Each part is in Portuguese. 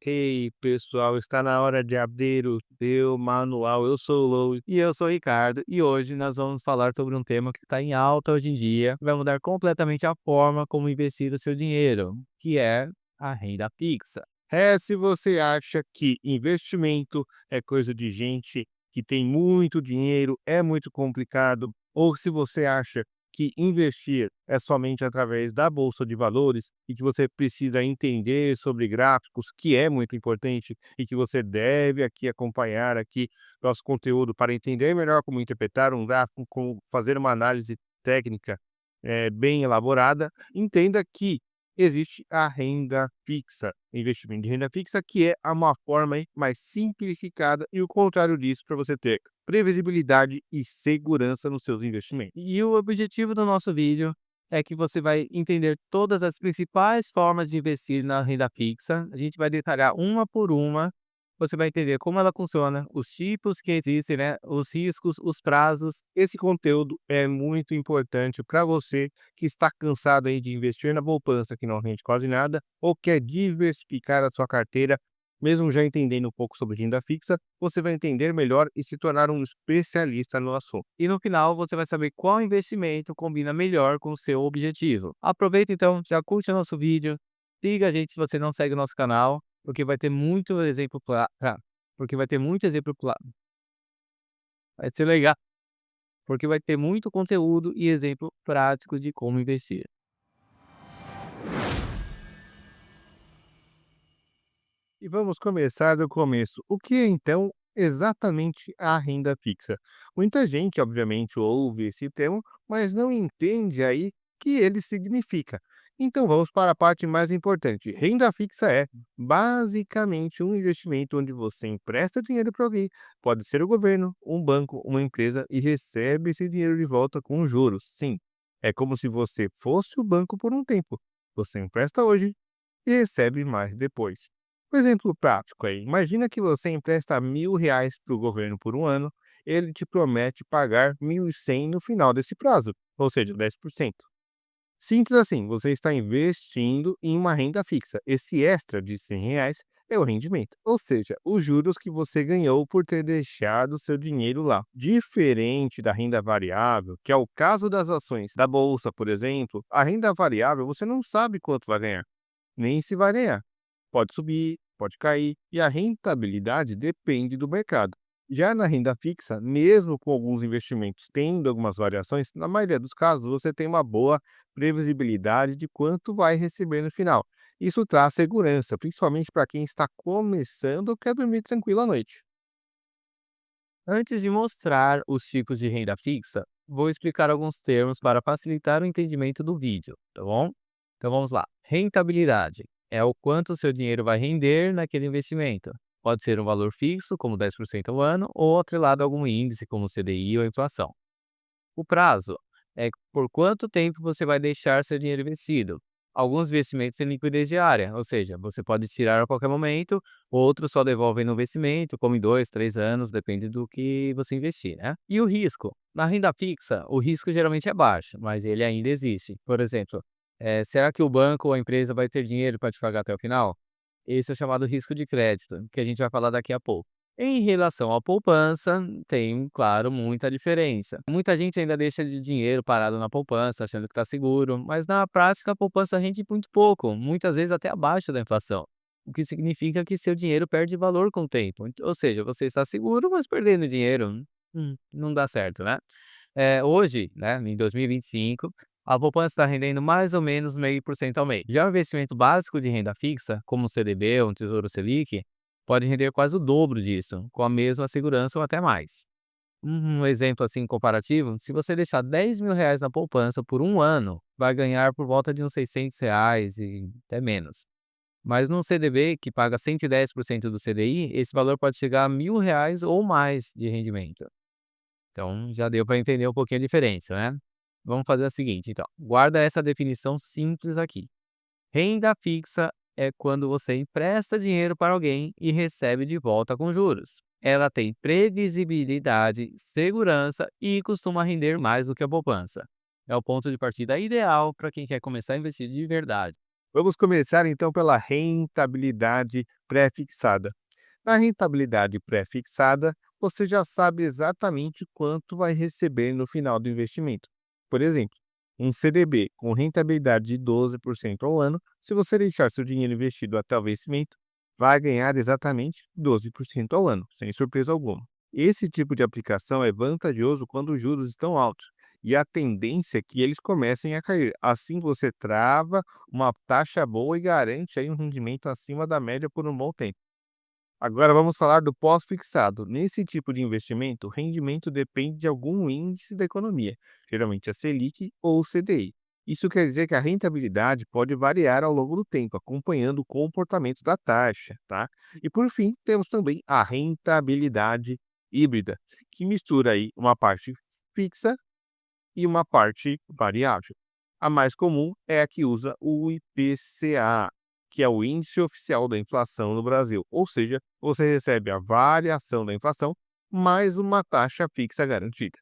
Ei, pessoal, está na hora de abrir o seu manual. Eu sou o Lou. E eu sou o Ricardo, e hoje nós vamos falar sobre um tema que está em alta hoje em dia, vai mudar completamente a forma como investir o seu dinheiro, que é a renda fixa. Se você acha que investimento é coisa de gente que tem muito dinheiro, é muito complicado, ou se você acha que investir é somente através da bolsa de valores e que você precisa entender sobre gráficos, que é muito importante e que você deve aqui acompanhar aqui nosso conteúdo para entender melhor como interpretar um gráfico, como fazer uma análise técnica bem elaborada, entenda que existe a renda fixa, investimento de renda fixa, que é uma forma aí mais simplificada e o contrário disso para você ter previsibilidade e segurança nos seus investimentos. E o objetivo do nosso vídeo é que você vai entender todas as principais formas de investir na renda fixa. A gente vai detalhar uma por uma. Você vai entender como ela funciona, os tipos que existem, né? Os riscos, os prazos. Esse conteúdo é muito importante para você que está cansado aí de investir na poupança que não rende quase nada ou quer diversificar a sua carteira, mesmo já entendendo um pouco sobre renda fixa, você vai entender melhor e se tornar um especialista no assunto. E no final você vai saber qual investimento combina melhor com o seu objetivo. Aproveita então, já curte o nosso vídeo, siga a gente se você não segue o nosso canal, porque vai ter muito exemplo porque vai ter muito exemplo vai ser legal, porque vai ter muito conteúdo e exemplo prático de como investir. E vamos começar do começo. O que é então exatamente a renda fixa? Muita gente, obviamente, ouve esse termo, mas não entende aí o que ele significa. Então vamos para a parte mais importante. Renda fixa é basicamente um investimento onde você empresta dinheiro para alguém, pode ser o governo, um banco, uma empresa, e recebe esse dinheiro de volta com juros. Sim, é como se você fosse o banco por um tempo. Você empresta hoje e recebe mais depois. Um exemplo prático aí, imagina que você empresta R$ 1.000 para o governo por um ano, ele te promete pagar 1.100 no final desse prazo, ou seja, 10%. Simples assim, você está investindo em uma renda fixa. Esse extra de R$ 100 é o rendimento, ou seja, os juros que você ganhou por ter deixado o seu dinheiro lá. Diferente da renda variável, que é o caso das ações da bolsa, por exemplo, a renda variável você não sabe quanto vai ganhar, nem se vai ganhar. Pode subir, pode cair, e a rentabilidade depende do mercado. Já na renda fixa, mesmo com alguns investimentos tendo algumas variações, na maioria dos casos você tem uma boa previsibilidade de quanto vai receber no final. Isso traz segurança, principalmente para quem está começando ou quer dormir tranquilo à noite. Antes de mostrar os tipos de renda fixa, vou explicar alguns termos para facilitar o entendimento do vídeo, tá bom? Então vamos lá. Rentabilidade é o quanto o seu dinheiro vai render naquele investimento. Pode ser um valor fixo, como 10% ao ano, ou atrelado a algum índice, como o CDI ou a inflação. O prazo é por quanto tempo você vai deixar seu dinheiro investido. Alguns investimentos têm liquidez diária, ou seja, você pode tirar a qualquer momento, outros só devolvem no investimento, como em 2, 3 anos, depende do que você investir, né? E o risco? Na renda fixa, o risco geralmente é baixo, mas ele ainda existe. Por exemplo, será que o banco ou a empresa vai ter dinheiro para te pagar até o final? Esse é o chamado risco de crédito, que a gente vai falar daqui a pouco. Em relação à poupança, tem, claro, muita diferença. Muita gente ainda deixa de dinheiro parado na poupança, achando que está seguro, mas na prática a poupança rende muito pouco, muitas vezes até abaixo da inflação, o que significa que seu dinheiro perde valor com o tempo. Ou seja, você está seguro, mas perdendo dinheiro, não dá certo, né? Hoje, né, em 2025, a poupança está rendendo mais ou menos 0,5% ao mês. Já o investimento básico de renda fixa, como um CDB ou um Tesouro Selic, pode render quase o dobro disso, com a mesma segurança ou até mais. Um exemplo assim comparativo, se você deixar R$ 10.000 na poupança por um ano, vai ganhar por volta de uns R$ 600 e até menos. Mas num CDB que paga 110% do CDI, esse valor pode chegar a R$ 1.000 ou mais de rendimento. Então já deu para entender um pouquinho a diferença, né? Vamos fazer o seguinte, então. Guarda essa definição simples aqui. Renda fixa é quando você empresta dinheiro para alguém e recebe de volta com juros. Ela tem previsibilidade, segurança e costuma render mais do que a poupança. É o ponto de partida ideal para quem quer começar a investir de verdade. Vamos começar então pela rentabilidade pré-fixada. Na rentabilidade pré-fixada, você já sabe exatamente quanto vai receber no final do investimento. Por exemplo, um CDB com rentabilidade de 12% ao ano, se você deixar seu dinheiro investido até o vencimento, vai ganhar exatamente 12% ao ano, sem surpresa alguma. Esse tipo de aplicação é vantajoso quando os juros estão altos e a tendência é que eles comecem a cair. Assim você trava uma taxa boa e garante aí um rendimento acima da média por um bom tempo. Agora vamos falar do pós-fixado. Nesse tipo de investimento, o rendimento depende de algum índice da economia, geralmente a Selic ou o CDI. Isso quer dizer que a rentabilidade pode variar ao longo do tempo, acompanhando o comportamento da taxa, tá? E por fim, temos também a rentabilidade híbrida, que mistura aí uma parte fixa e uma parte variável. A mais comum é a que usa o IPCA, que é o Índice Oficial da Inflação no Brasil. Ou seja, você recebe a variação da inflação mais uma taxa fixa garantida.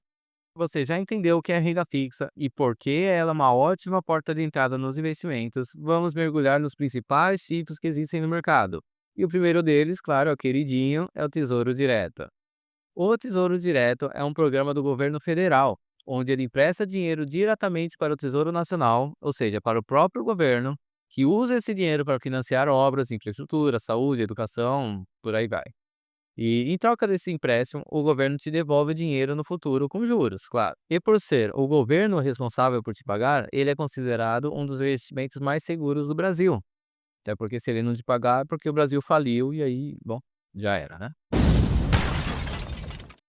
Você já entendeu o que é renda fixa e por que ela é uma ótima porta de entrada nos investimentos? Vamos mergulhar nos principais tipos que existem no mercado. E o primeiro deles, claro, é o queridinho, é o Tesouro Direto. O Tesouro Direto é um programa do governo federal, onde ele empresta dinheiro diretamente para o Tesouro Nacional, ou seja, para o próprio governo, que usa esse dinheiro para financiar obras, infraestrutura, saúde, educação, por aí vai. E em troca desse empréstimo, o governo te devolve dinheiro no futuro com juros, claro. E por ser o governo responsável por te pagar, ele é considerado um dos investimentos mais seguros do Brasil. Até porque se ele não te pagar, é porque o Brasil faliu e aí, bom, já era, né?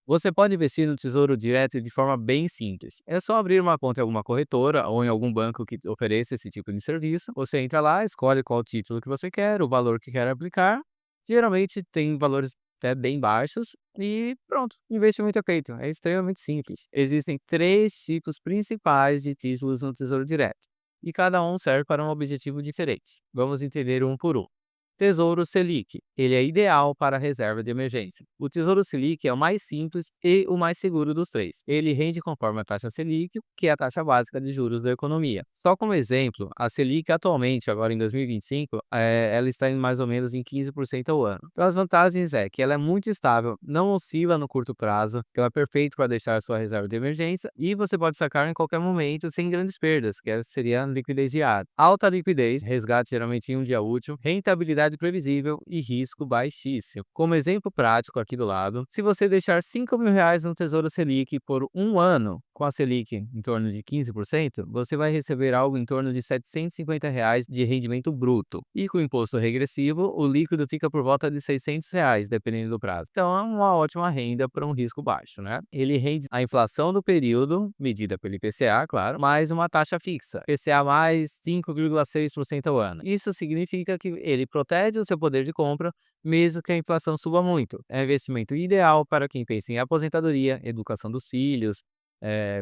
Você pode investir no Tesouro Direto de forma bem simples. É só abrir uma conta em alguma corretora ou em algum banco que ofereça esse tipo de serviço. Você entra lá, escolhe qual título que você quer, o valor que quer aplicar. Geralmente tem valores até bem baixos e pronto, o investimento é feito. É extremamente simples. Existem três tipos principais de títulos no Tesouro Direto e cada um serve para um objetivo diferente. Vamos entender um por um. Tesouro Selic. Ele é ideal para reserva de emergência. O Tesouro Selic é o mais simples e o mais seguro dos três. Ele rende conforme a taxa Selic, que é a taxa básica de juros da economia. Só como exemplo, a Selic atualmente, agora em 2025, ela está em mais ou menos em 15% ao ano. Então, as vantagens é que ela é muito estável, não oscila no curto prazo, que ela é perfeita para deixar sua reserva de emergência e você pode sacar em qualquer momento sem grandes perdas, que seria a liquidez diária. Alta liquidez, resgate geralmente em um dia útil, rentabilidade previsível e risco baixíssimo. Como exemplo prático aqui do lado, se você deixar R$ 5.000 no Tesouro Selic por um ano, com a Selic em torno de 15%, você vai receber algo em torno de R$ 750 de rendimento bruto. E com o imposto regressivo, o líquido fica por volta de R$ 600, dependendo do prazo. Então é uma ótima renda para um risco baixo, né? Ele rende a inflação do período, medida pelo IPCA, claro, mais uma taxa fixa, IPCA mais 5,6% ao ano. Isso significa que ele protege o seu poder de compra, mesmo que a inflação suba muito. É um investimento ideal para quem pensa em aposentadoria, educação dos filhos,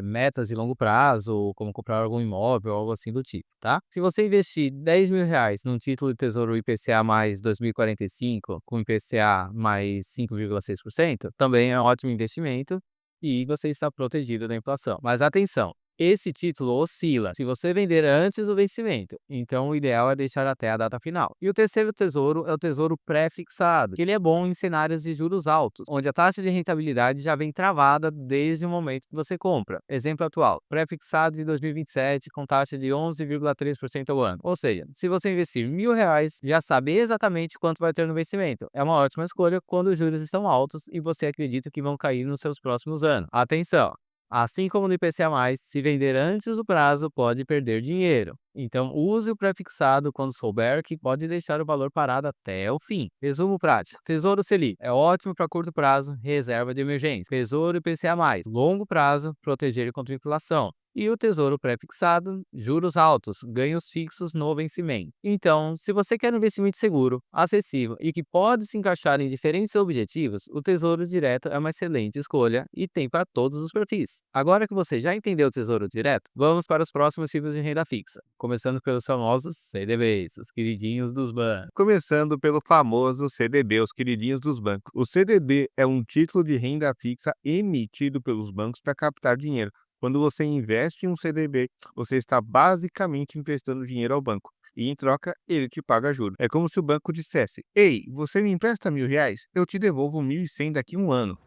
metas de longo prazo, como comprar algum imóvel, algo assim do tipo, tá? Se você investir R$ 10.000 num título de tesouro IPCA mais 2045, com IPCA mais 5,6%, também é um ótimo investimento e você está protegido da inflação. Mas atenção! Esse título oscila se você vender antes do vencimento, então o ideal é deixar até a data final. E o terceiro tesouro é o tesouro pré-fixado, que ele é bom em cenários de juros altos, onde a taxa de rentabilidade já vem travada desde o momento que você compra. Exemplo atual, pré-fixado de 2027 com taxa de 11,3% ao ano. Ou seja, se você investir R$ 1.000, já sabe exatamente quanto vai ter no vencimento. É uma ótima escolha quando os juros estão altos e você acredita que vão cair nos seus próximos anos. Atenção! Assim como no IPCA+, se vender antes do prazo, pode perder dinheiro. Então, use o prefixado quando souber que pode deixar o valor parado até o fim. Resumo prático. Tesouro Selic é ótimo para curto prazo, reserva de emergência. Tesouro IPCA+, longo prazo, proteger contra inflação. E o tesouro pré-fixado, juros altos, ganhos fixos no vencimento. Então, se você quer um investimento seguro, acessível e que pode se encaixar em diferentes objetivos, o Tesouro Direto é uma excelente escolha e tem para todos os perfis. Agora que você já entendeu o Tesouro Direto, vamos para os próximos tipos de renda fixa, começando pelos famosos CDBs, os queridinhos dos bancos. Começando pelo famoso CDB, os queridinhos dos bancos. O CDB é um título de renda fixa emitido pelos bancos para captar dinheiro. Quando você investe em um CDB, você está basicamente emprestando dinheiro ao banco. e em troca ele te paga juros. É como se o banco dissesse: Ei, você me empresta R$ 1.000? Eu te devolvo 1.100 daqui a um ano.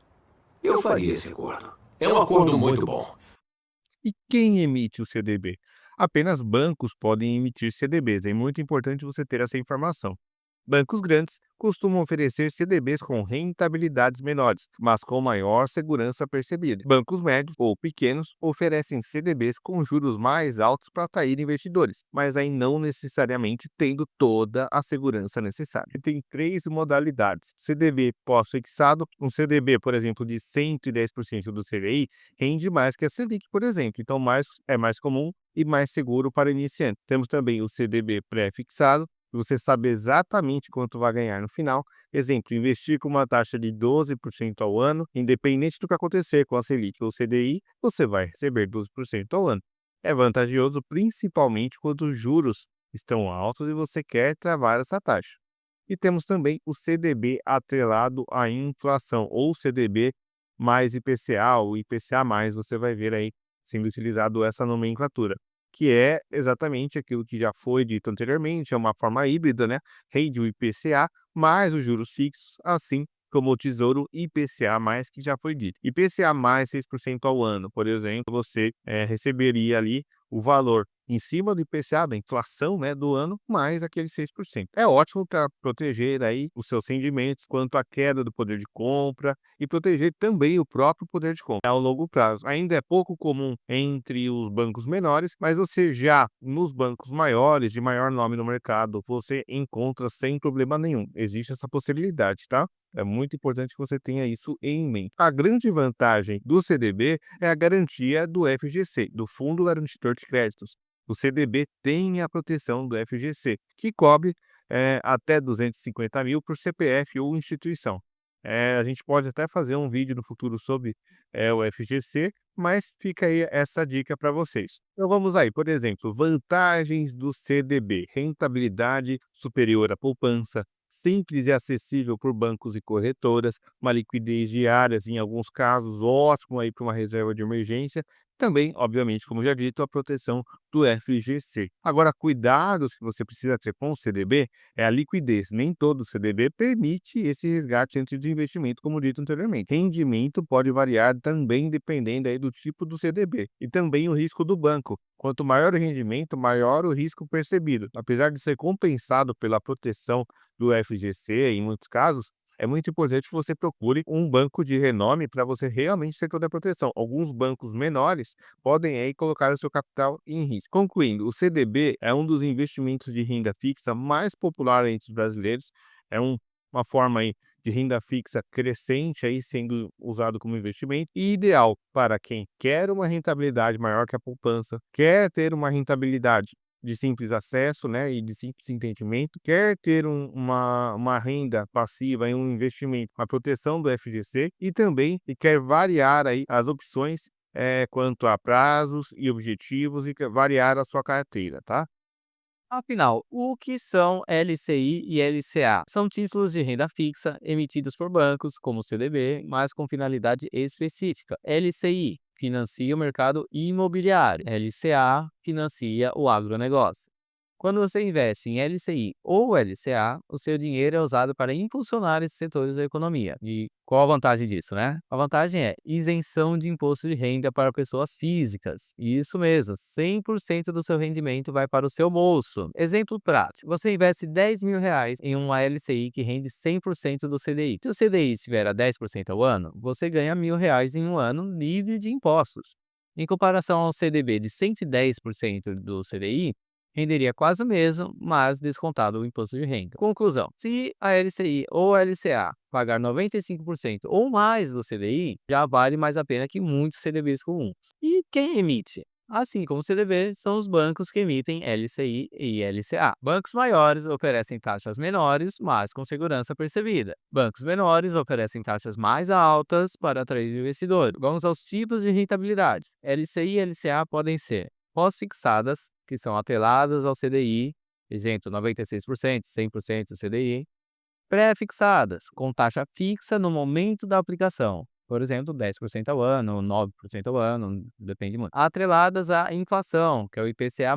Eu faria esse acordo. É um acordo muito bom. E quem emite o CDB? Apenas bancos podem emitir CDBs. É muito importante você ter essa informação. Bancos grandes costumam oferecer CDBs com rentabilidades menores, mas com maior segurança percebida. Bancos médios ou pequenos oferecem CDBs com juros mais altos para atrair investidores, mas aí não necessariamente tendo toda a segurança necessária. E tem três modalidades: CDB pós-fixado. Um CDB, por exemplo, de 110% do CDI rende mais que a Selic, por exemplo. Então, é mais comum e mais seguro para iniciantes. Temos também o CDB pré-fixado. Você sabe exatamente quanto vai ganhar no final. Exemplo, investir com uma taxa de 12% ao ano, independente do que acontecer com a Selic ou CDI, você vai receber 12% ao ano. É vantajoso principalmente quando os juros estão altos e você quer travar essa taxa. E temos também o CDB atrelado à inflação, ou CDB mais IPCA ou IPCA+, você vai ver aí sendo utilizado essa nomenclatura, que é exatamente aquilo que já foi dito anteriormente, é uma forma híbrida, né? Rende o IPCA mais os juros fixos, assim como o Tesouro IPCA+, que já foi dito. IPCA mais 6% ao ano, por exemplo, você receberia ali o valor em cima do IPCA, da inflação, né, do ano, mais aqueles 6%. É ótimo para proteger aí os seus rendimentos quanto à queda do poder de compra e proteger também o próprio poder de compra ao longo prazo. Ainda é pouco comum entre os bancos menores, mas você já nos bancos maiores, de maior nome no mercado, você encontra sem problema nenhum. Existe essa possibilidade, tá? É muito importante que você tenha isso em mente. A grande vantagem do CDB é a garantia do FGC, do Fundo Garantidor de Créditos. O CDB tem a proteção do FGC, que cobre até 250 mil por CPF ou instituição. A gente pode até fazer um vídeo no futuro sobre o FGC, mas fica aí essa dica para vocês. Então vamos aí, por exemplo, vantagens do CDB: rentabilidade superior à poupança, simples e acessível por bancos e corretoras, uma liquidez diária, em alguns casos, ótimo aí para uma reserva de emergência. Também, obviamente, como já dito, a proteção do FGC. Agora, cuidados que você precisa ter com o CDB é a liquidez. Nem todo CDB permite esse resgate antes de investimento, como dito anteriormente. Rendimento pode variar também dependendo aí do tipo do CDB e também o risco do banco. Quanto maior o rendimento, maior o risco percebido. Apesar de ser compensado pela proteção do FGC, em muitos casos, é muito importante que você procure um banco de renome para você realmente ter toda a proteção. Alguns bancos menores podem aí colocar o seu capital em risco. Concluindo, o CDB é um dos investimentos de renda fixa mais popular entre os brasileiros. É uma forma aí de renda fixa crescente aí sendo usado como investimento e ideal para quem quer uma rentabilidade maior que a poupança, quer ter uma rentabilidade de simples acesso, né, e de simples entendimento, quer ter uma renda passiva em um investimento, uma proteção do FGC e também quer variar aí as opções quanto a prazos e objetivos e quer variar a sua carteira, tá? Afinal, o que são LCI e LCA? São títulos de renda fixa emitidos por bancos, como o CDB, mas com finalidade específica. LCI financia o mercado imobiliário. LCA financia o agronegócio. Quando você investe em LCI ou LCA, o seu dinheiro é usado para impulsionar esses setores da economia. E qual a vantagem disso, né? A vantagem é isenção de imposto de renda para pessoas físicas. Isso mesmo, 100% do seu rendimento vai para o seu bolso. Exemplo prático: você investe R$ 10.000 em uma LCI que rende 100% do CDI. Se o CDI estiver a 10% ao ano, você ganha R$ 1.000 em um ano livre de impostos. Em comparação ao CDB de 110% do CDI, renderia quase o mesmo, mas descontado o imposto de renda. Conclusão: se a LCI ou a LCA pagar 95% ou mais do CDI, já vale mais a pena que muitos CDBs comuns. E quem emite? Assim como o CDB, são os bancos que emitem LCI e LCA. Bancos maiores oferecem taxas menores, mas com segurança percebida. Bancos menores oferecem taxas mais altas para atrair investidores. Vamos aos tipos de rentabilidade. LCI e LCA podem ser pós-fixadas, que são atreladas ao CDI, exemplo 96%, 100% do CDI, pré-fixadas, com taxa fixa no momento da aplicação, Por exemplo, 10% ao ano, 9% ao ano, depende muito. Atreladas à inflação, que é o IPCA+.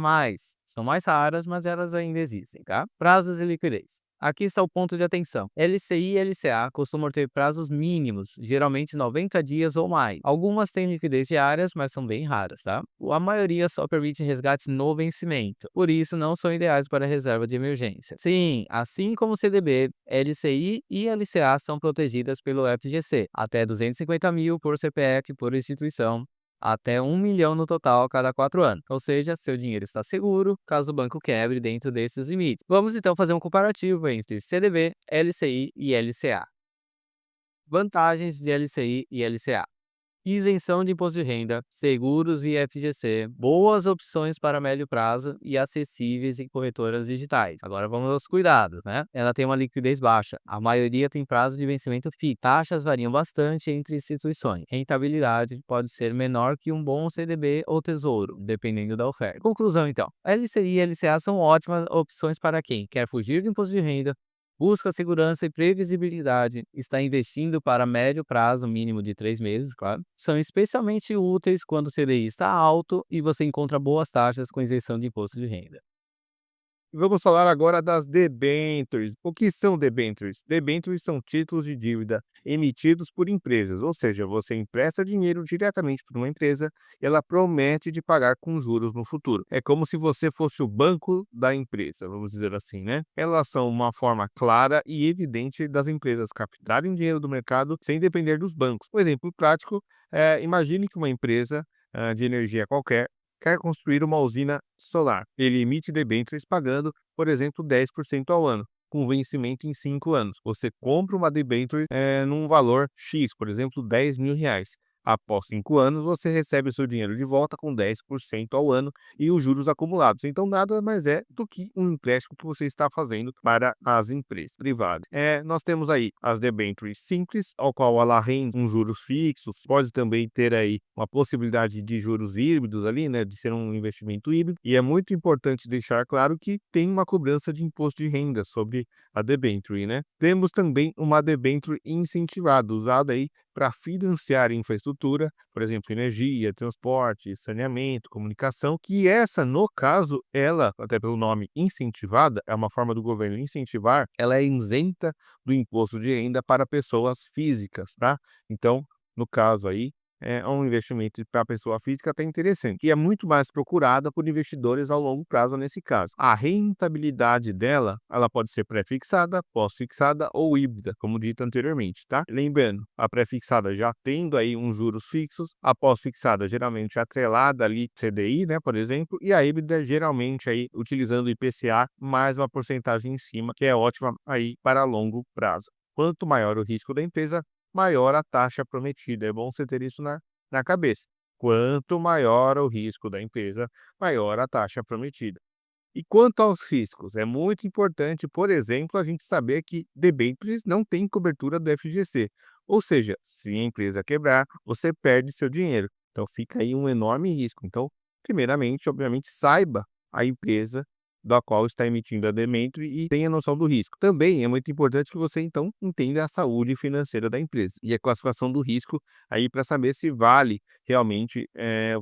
São mais raras, mas elas ainda existem, tá? Prazos e liquidez. Aqui está o ponto de atenção. LCI e LCA costumam ter prazos mínimos, geralmente 90 dias ou mais. Algumas têm liquidez diárias, mas são bem raras, tá? A maioria só permite resgates no vencimento, por isso não são ideais para reserva de emergência. Sim, assim como o CDB, LCI e LCA são protegidas pelo FGC, até 250 mil por CPF por instituição, até 1 milhão no total a cada 4 anos. Ou seja, seu dinheiro está seguro caso o banco quebre dentro desses limites. Vamos então fazer um comparativo entre CDB, LCI e LCA. Vantagens de LCI e LCA. Isenção de imposto de renda, seguros e FGC, boas opções para médio prazo e acessíveis em corretoras digitais. Agora vamos aos cuidados, né? Ela tem uma liquidez baixa, a maioria tem prazo de vencimento fixo. Taxas variam bastante entre instituições. Rentabilidade pode ser menor que um bom CDB ou tesouro, dependendo da oferta. Conclusão então, LCI e LCA são ótimas opções para quem quer fugir do imposto de renda, busca segurança e previsibilidade, está investindo para médio prazo, mínimo de 3 meses, claro. São especialmente úteis quando o CDI está alto e você encontra boas taxas com isenção de imposto de renda. Vamos falar agora das debêntures. O que são debêntures? Debêntures são títulos de dívida emitidos por empresas, ou seja, você empresta dinheiro diretamente para uma empresa e ela promete de pagar com juros no futuro. É como se você fosse o banco da empresa, vamos dizer assim, né? Elas são uma forma clara e evidente das empresas captarem dinheiro do mercado sem depender dos bancos. Um exemplo prático imagine que uma empresa de energia qualquer quer construir uma usina solar. Ele emite debêntures pagando, por exemplo, 10% ao ano, com vencimento em 5 anos. Você compra uma debênture num valor X, por exemplo, R$ 10.000. Após 5 anos, você recebe o seu dinheiro de volta com 10% ao ano e os juros acumulados. Então, nada mais é do que um empréstimo que você está fazendo para as empresas privadas. Nós temos aí as debêntures simples, ao qual ela rende uns juros fixos, pode também ter aí uma possibilidade de juros híbridos ali, né, de ser um investimento híbrido. E é muito importante deixar claro que tem uma cobrança de imposto de renda sobre a debenture, né? Temos também uma debenture incentivada, usada aí para financiar infraestrutura, por exemplo, energia, transporte, saneamento, comunicação, que essa, no caso, ela, até pelo nome incentivada, é uma forma do governo incentivar, ela é isenta do imposto de renda para pessoas físicas, tá? Então, no caso aí, é um investimento para a pessoa física até interessante, e é muito mais procurada por investidores ao longo prazo nesse caso. A rentabilidade dela, ela pode ser pré-fixada, pós-fixada ou híbrida, como dito anteriormente, tá? Lembrando, a pré-fixada já tendo aí uns juros fixos, a pós-fixada geralmente atrelada ali CDI, né, por exemplo, e a híbrida geralmente aí utilizando o IPCA mais uma porcentagem em cima, que é ótima aí para longo prazo. Quanto maior o risco da empresa, maior a taxa prometida. É bom você ter isso na cabeça. Quanto maior o risco da empresa, maior a taxa prometida. E quanto aos riscos, é muito importante, por exemplo, a gente saber que debêntures não têm cobertura do FGC. Ou seja, se a empresa quebrar, você perde seu dinheiro. Então fica aí um enorme risco. Então, primeiramente, obviamente, saiba a empresa da qual está emitindo a debênture e tenha noção do risco. Também é muito importante que você, então, entenda a saúde financeira da empresa e a classificação do risco aí para saber se vale realmente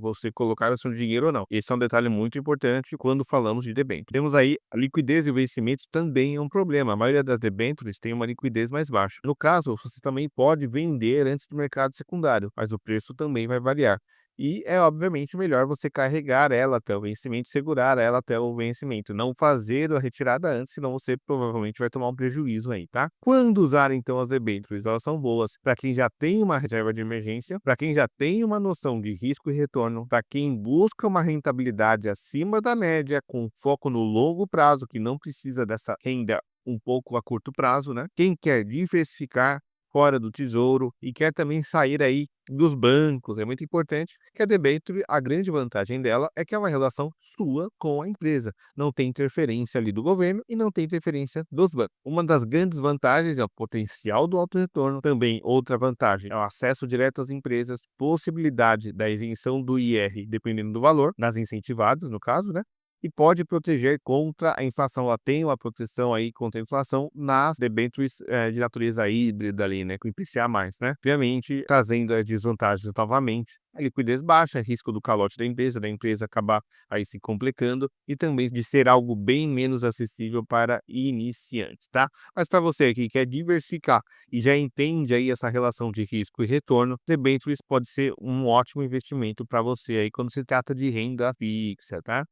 você colocar o seu dinheiro ou não. Esse é um detalhe muito importante quando falamos de debênture. Temos aí a liquidez e o vencimento também é um problema. A maioria das debêntures tem uma liquidez mais baixa. No caso, você também pode vender antes do mercado secundário, mas o preço também vai variar. E é obviamente melhor você carregar ela até o vencimento, segurar ela até o vencimento, não fazer a retirada antes, senão você provavelmente vai tomar um prejuízo aí, tá? Quando usar então as debêntures, elas são boas para quem já tem uma reserva de emergência, para quem já tem uma noção de risco e retorno, para quem busca uma rentabilidade acima da média, com foco no longo prazo, que não precisa dessa renda um pouco a curto prazo, né? Quem quer diversificar fora do tesouro e quer também sair aí dos bancos, é muito importante que a debênture, a grande vantagem dela é que é uma relação sua com a empresa. Não tem interferência ali do governo e não tem interferência dos bancos. Uma das grandes vantagens é o potencial do alto retorno. Também outra vantagem é o acesso direto às empresas, possibilidade da isenção do IR, dependendo do valor, nas incentivadas, no caso, né? e pode proteger contra a inflação. Ela tem uma proteção aí contra a inflação nas debêntures de natureza híbrida ali, né, com IPCA+, né. Obviamente, trazendo as desvantagens novamente, a liquidez baixa, risco do calote da empresa acabar aí se complicando e também de ser algo bem menos acessível para iniciantes, tá. Mas para você que quer diversificar e já entende aí essa relação de risco e retorno, debêntures pode ser um ótimo investimento para você aí quando se trata de renda fixa, tá?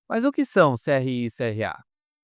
Mas o que são CRI e CRA?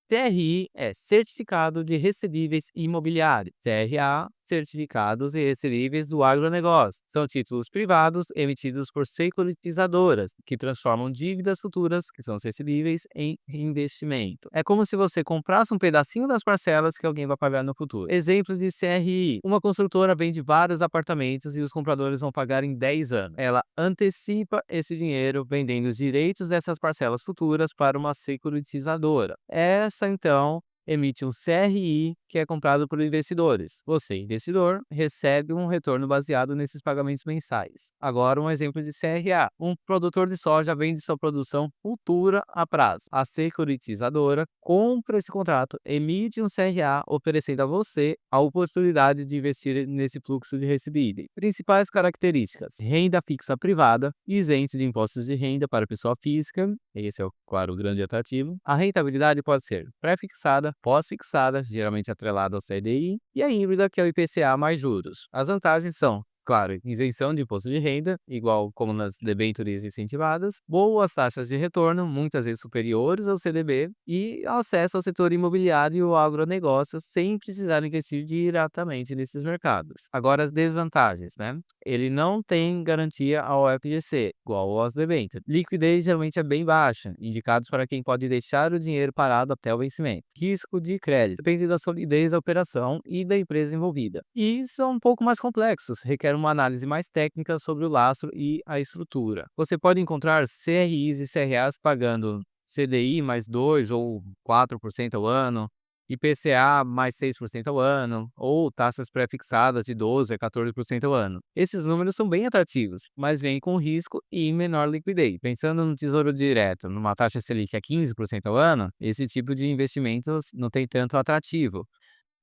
CRI é Certificado de Recebíveis Imobiliários. CRA, Certificados e Recebíveis do Agronegócio. São títulos privados emitidos por securitizadoras, que transformam dívidas futuras, que são os recebíveis, em investimento. É como se você comprasse um pedacinho das parcelas que alguém vai pagar no futuro. Exemplo de CRI: uma construtora vende vários apartamentos e os compradores vão pagar em 10 anos. Ela antecipa esse dinheiro vendendo os direitos dessas parcelas futuras para uma securitizadora. Essa, então, emite um CRI que é comprado por investidores. Você, investidor, recebe um retorno baseado nesses pagamentos mensais. Agora, um exemplo de CRA. Um produtor de soja vende sua produção futura a prazo. A securitizadora compra esse contrato, emite um CRA, oferecendo a você a oportunidade de investir nesse fluxo de recebíveis. Principais características: renda fixa privada, isento de impostos de renda para pessoa física, esse é, claro, o grande atrativo. A rentabilidade pode ser pré-fixada, pós-fixada, geralmente atrelada ao CDI, e a híbrida, que é o IPCA mais juros. As vantagens são, claro, isenção de imposto de renda, igual como nas debêntures incentivadas, boas taxas de retorno, muitas vezes superiores ao CDB, e acesso ao setor imobiliário e ao agronegócio sem precisar investir diretamente nesses mercados. Agora, as desvantagens, né? Ele não tem garantia ao FGC, igual aos debêntures. Liquidez geralmente é bem baixa, indicados para quem pode deixar o dinheiro parado até o vencimento. Risco de crédito: depende da solidez da operação e da empresa envolvida. E são um pouco mais complexos, requer uma análise mais técnica sobre o lastro e a estrutura. Você pode encontrar CRIs e CRAs pagando CDI mais 2 ou 4% ao ano, IPCA mais 6% ao ano, ou taxas pré-fixadas de 12 a 14% ao ano. Esses números são bem atrativos, mas vêm com risco e menor liquidez. Pensando no Tesouro Direto, numa taxa Selic a 15% ao ano, esse tipo de investimentos não tem tanto atrativo.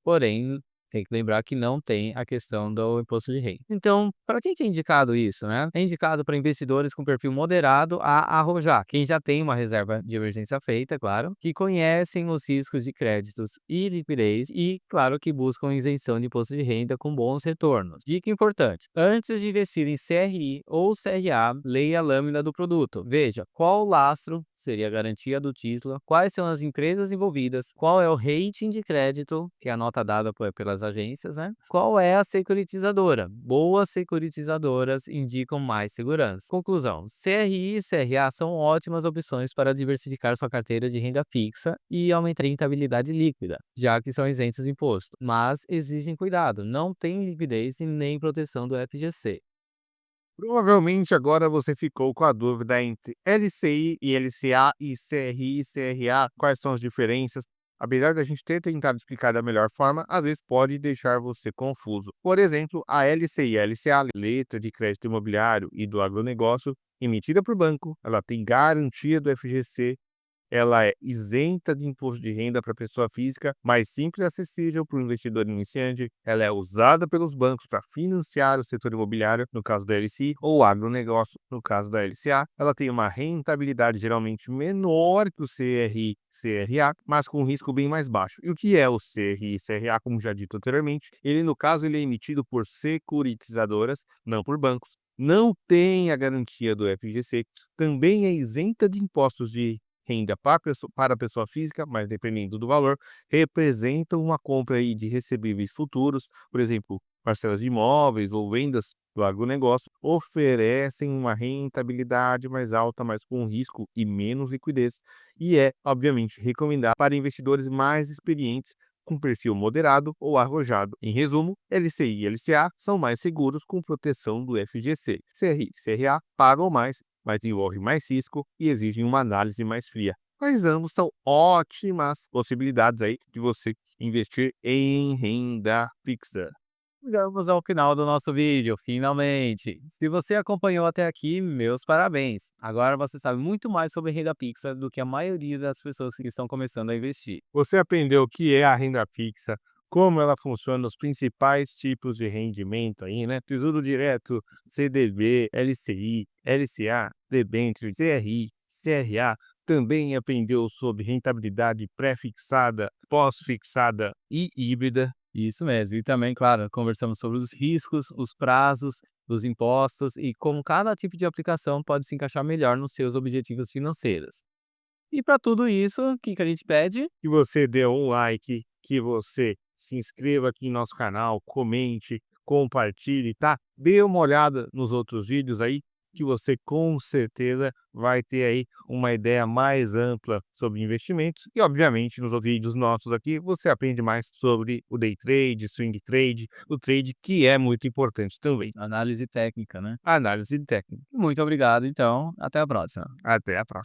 Porém, tem que lembrar que não tem a questão do imposto de renda. Então, para quem que é indicado isso, né? É indicado para investidores com perfil moderado a arrojar, quem já tem uma reserva de emergência feita, claro, que conhecem os riscos de créditos e liquidez e, claro, que buscam isenção de imposto de renda com bons retornos. Dica importante: antes de investir em CRI ou CRA, leia a lâmina do produto. Veja qual lastro seria a garantia do título, quais são as empresas envolvidas, qual é o rating de crédito, que é a nota dada pelas agências, né? Qual é a securitizadora? Boas securitizadoras indicam mais segurança. Conclusão: CRI e CRA são ótimas opções para diversificar sua carteira de renda fixa e aumentar a rentabilidade líquida, já que são isentos de imposto, mas exigem cuidado, não tem liquidez e nem proteção do FGC. Provavelmente agora você ficou com a dúvida entre LCI e LCA e CRI e CRA, quais são as diferenças. Apesar da gente ter tentado explicar da melhor forma, às vezes pode deixar você confuso. Por exemplo, a LCI e a LCA, letra de crédito imobiliário e do agronegócio, emitida por banco, ela tem garantia do FGC. Ela é isenta de imposto de renda para pessoa física, mais simples e acessível para o investidor iniciante. Ela é usada pelos bancos para financiar o setor imobiliário, no caso da LCI, ou agronegócio, no caso da LCA. Ela tem uma rentabilidade geralmente menor que o CRI e CRA, mas com um risco bem mais baixo. E o que é o CRI e CRA, como já dito anteriormente? Ele, no caso, ele é emitido por securitizadoras, não por bancos. Não tem a garantia do FGC, também é isenta de impostos de renda para a pessoa física, mas dependendo do valor, representam uma compra aí de recebíveis futuros, por exemplo, parcelas de imóveis ou vendas do agronegócio, oferecem uma rentabilidade mais alta, mas com risco e menos liquidez, e é, obviamente, recomendado para investidores mais experientes com perfil moderado ou arrojado. Em resumo, LCI e LCA são mais seguros com proteção do FGC. CRI e CRA pagam mais, mas envolvem mais risco e exigem uma análise mais fria. Mas ambos são ótimas possibilidades aí de você investir em renda fixa. Chegamos ao final do nosso vídeo, finalmente. Se você acompanhou até aqui, meus parabéns. Agora você sabe muito mais sobre renda fixa do que a maioria das pessoas que estão começando a investir. Você aprendeu o que é a renda fixa, como ela funciona, os principais tipos de rendimento aí, né? Tesouro Direto, CDB, LCI, LCA, debênture, CRI, CRA. Também aprendeu sobre rentabilidade pré-fixada, pós-fixada e híbrida. Isso mesmo. E também, claro, conversamos sobre os riscos, os prazos, os impostos e como cada tipo de aplicação pode se encaixar melhor nos seus objetivos financeiros. E para tudo isso, o que a gente pede? Que você dê um like, que você se inscreva aqui em nosso canal, comente, compartilhe, tá? Dê uma olhada nos outros vídeos aí, que você com certeza vai ter aí uma ideia mais ampla sobre investimentos. E, obviamente, nos outros vídeos nossos aqui, você aprende mais sobre o day trade, swing trade, o trade, que é muito importante também. Análise técnica, né? A análise técnica. Muito obrigado, então. Até a próxima. Até a próxima.